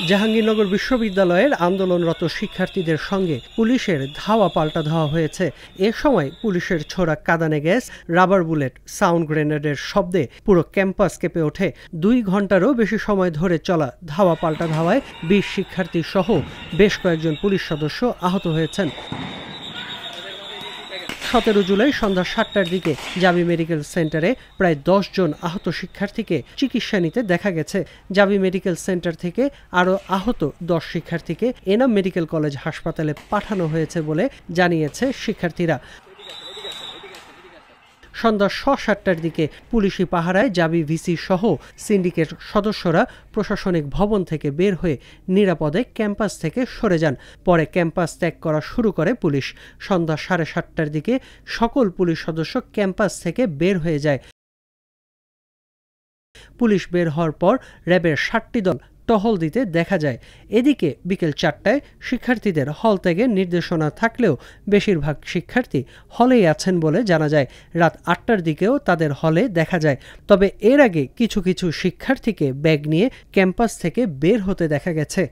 জাহাঙ্গীরনগর বিশ্ববিদ্যালয়ের আন্দোলনরত শিক্ষার্থীদের সঙ্গে পুলিশের ধাওয়া পাল্টা ধাওয়া হয়েছে। এ সময় পুলিশের ছোড়া কাঁদানে গ্যাস, রাবার বুলেট, সাউন্ড গ্রেনেডের শব্দে পুরো ক্যাম্পাস কেঁপে ওঠে। ২ ঘন্টারও বেশি সময় ধরে চলা ধাওয়া পাল্টা ধাওয়ায় ২০ শিক্ষার্থী সহ বেশ কয়েকজন পুলিশ সদস্য আহত হয়েছেন। ১৭ জুলাই সন্ধ্যা ৭টার দিকে জাবি মেডিকেল সেন্টারে প্রায় ১০ জন আহত শিক্ষার্থীকে চিকিৎসা নিতে দেখা গেছে। জাবি মেডিকেল সেন্টার থেকে আরও আহত ১০ শিক্ষার্থীকে এনাম মেডিকেল কলেজ হাসপাতালে পাঠানো হয়েছে বলে জানিয়েছে শিক্ষার্থীরা। সন্ধ্যা ৭টার দিকে পুলিশি পাহারায় জাবি ভিসি সহ সিন্ডিকেট সদস্যরা প্রশাসনিক ভবন থেকে বের হয়ে নিরাপদে ক্যাম্পাস থেকে সরে যান। পরে ক্যাম্পাস ত্যাগ করা শুরু করে পুলিশ। সন্ধ্যা ৭:৩০টার দিকে সকল পুলিশ সদস্য ক্যাম্পাস থেকে বের হয়ে যায়। পুলিশ বের হওয়ার পর র্যাবের ৭টি দল টহল দিতে দেখা যায়। এদিকে বিকেল ৪টায় শিক্ষার্থীদের হল ত্যাগের নির্দেশনা থাকলেও বেশিরভাগ শিক্ষার্থী হলেই আছেন বলে জানা যায়। রাত ৮টার দিকেও তাদের হলে দেখা যায়। তবে এর আগে কিছু শিক্ষার্থীকে ব্যাগ নিয়ে ক্যাম্পাস থেকে বের হতে দেখা গেছে।